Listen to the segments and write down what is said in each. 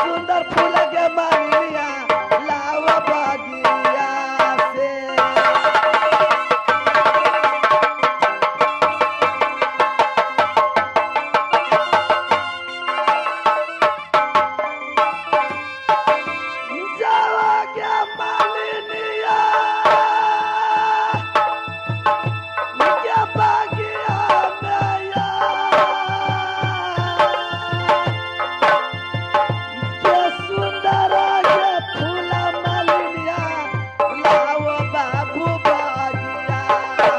सुंदर फूल के मालिया लाव बगिया से। जावा के मालिनिया के बगिया में के सुंदर के फूल मालिनिया लाव बाबू बगिया से।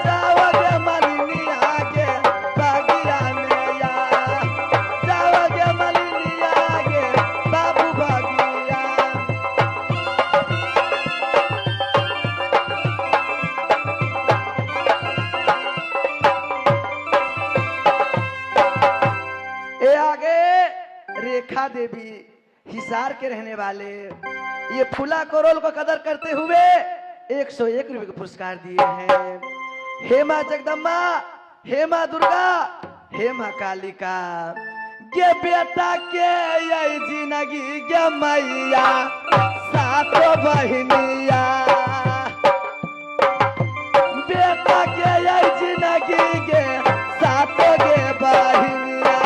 जावा के मालिनिया के बगिया में जावा के मालिनिया के बाबू बगिया। ए आगे रेखा देवी हिसार के रहने वाले ये फूला करोल को कदर करते हुए 101 रुपए का पुरस्कार दिए हैं। हे मां जगदम्बा, हे मां दुर्गा, हे मां कालिका, गे बेटा के यही जिंदगी गे मैया सातो बहनिया। बेटा के यही जिंदगी गे सातो गे बहनिया।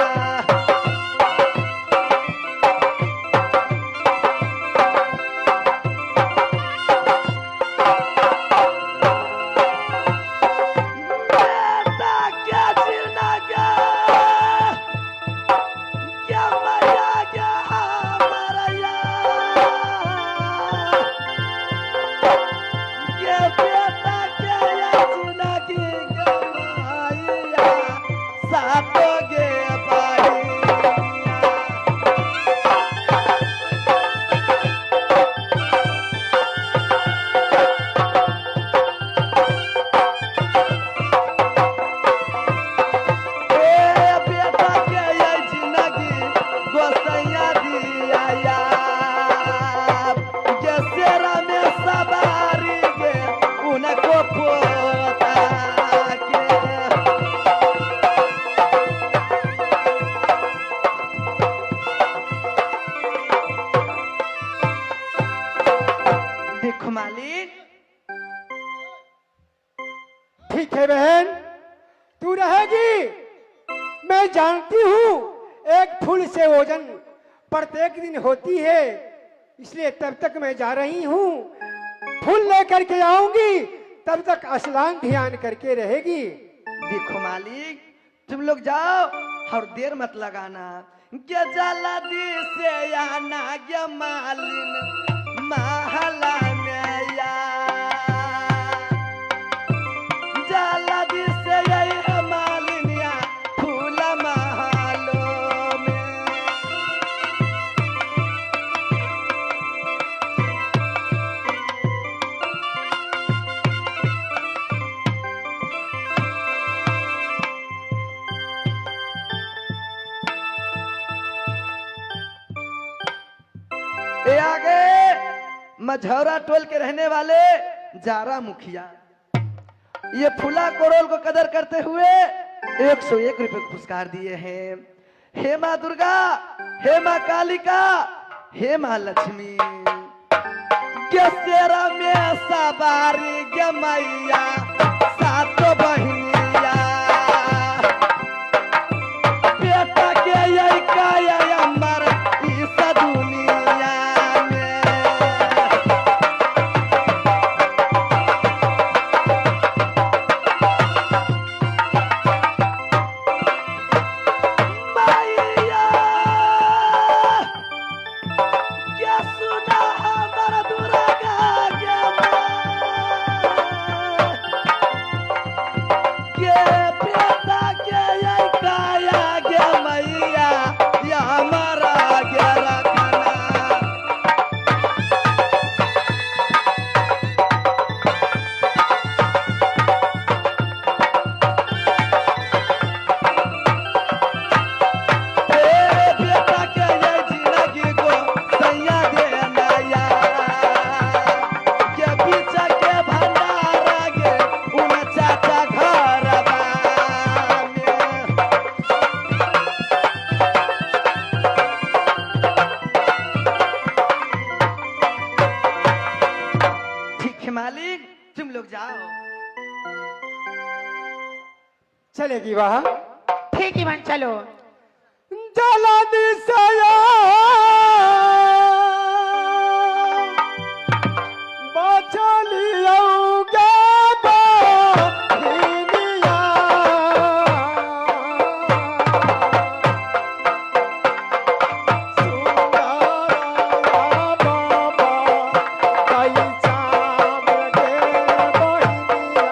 बेटा के जिंदगी गे मैया गे मरैया। गे बेटा के यही जिंदगी गे मैया सातो गे बहनिया। ए बेटा के ये जिंदगी गोसैया दिया यार। के सेरा में सवारी गे उनको पोता के। देखो मालिक, ठीक है बहन, तू रहेगी। मैं जानती हूँ एक फूल से ओजन प्रत्येक दिन होती है, इसलिए तब तक मैं जा रही हूँ। फूल लेकर के आऊंगी, तब तक स्नान ध्यान करके रहेगी। देखो मालिक, तुम लोग जाओ और देर मत लगाना। क्या जल्दी से आना क्या मालिन महला में या। जल्दी से यही मालिनिया फूल महलों में। ए आगे मझौरा टोल के रहने वाले जारा मुखिया ये फूला कोरोल को कदर करते हुए 101 रुपए का पुरस्कार दिए हैं। हे मां दुर्गा, हे मां कालिका, हे मां लक्ष्मी, के सेरा में सवारी गे मैया सातो बहनिया। बेटा के यही काया अमर इस दुनिया में। मैया क्या सुना हमारा दुर्गा के माँ। आओ। चलेगी वह ठीक ही बन चलो। जला दिसाया बचलियोगे बहिनिया सुंदरा बाबा कैसा मगे बहिनिया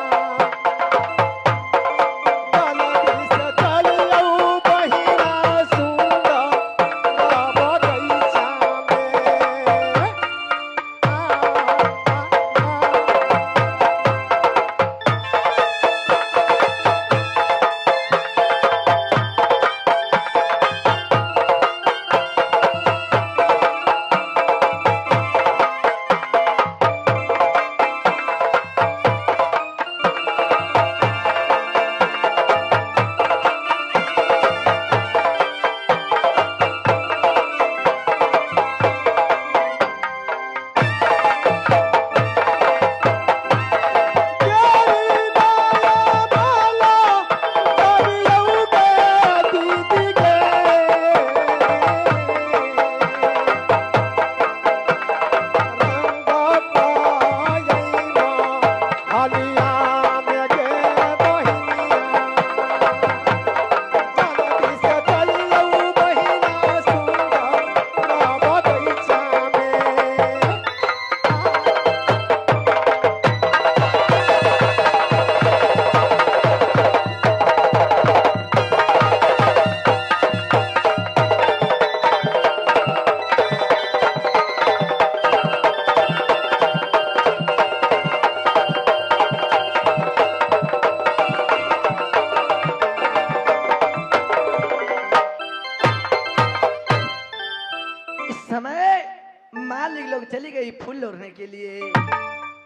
मालिक लोग चली गई फूल लोड़ने के लिए।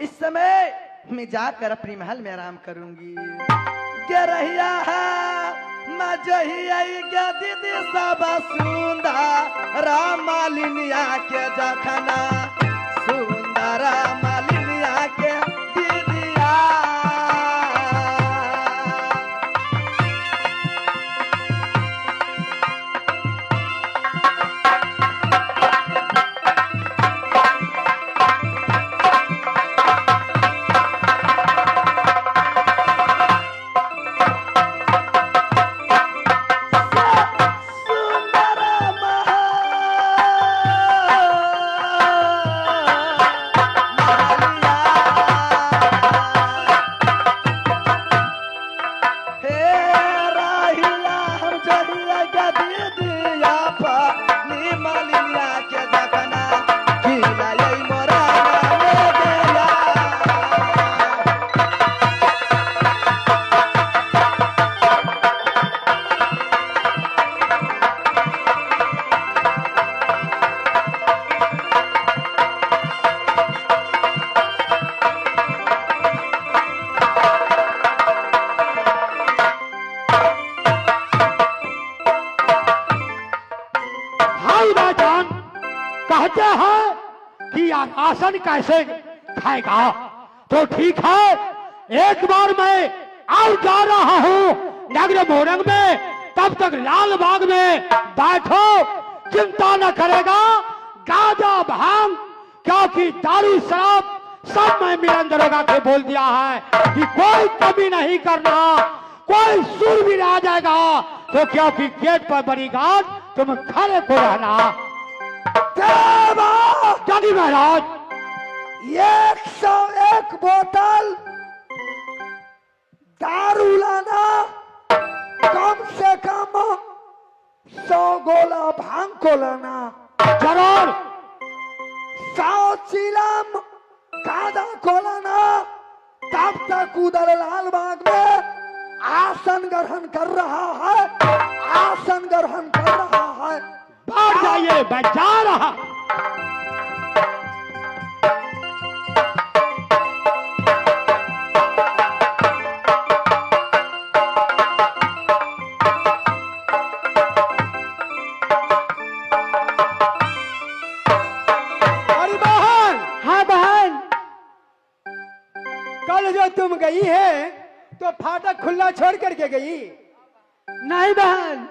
इस समय मैं जाकर अपनी महल में आराम करूंगी। गरहिया मजहिया क्या दीदी सब सुंदर मालिनिया के जखना सुंदर मालिनिया के दीदिया कहते हैं कि आसन कैसे खाएगा। तो ठीक है, एक बार मैं और जा रहा हूँ नगर मोरंग में, तब तक लाल बाग में बैठो, चिंता न करेगा। गाजा भांग क्योंकि दारू शराब सब मैं मिलन दरोगा के बोल दिया है कि कोई कमी नहीं करना। कोई सुर भी आ जाएगा तो क्योंकि गेट पर बड़ी गार्ड, तुम खड़े को रहना। जानी महाराज, 101 बोतल दारू लाना, कम से कम 100 गोला भांग को लाना, जरूर 100 चिलम गांजा को लाना। तब तक उधर लाल बाग में आसन ग्रहण कर रहा है, आसन ग्रहण कर रहा है। बाहर जाइए, मैं जा रहा। तुम गई है तो फाटक खुला छोड़ करके गई। नहीं बहन,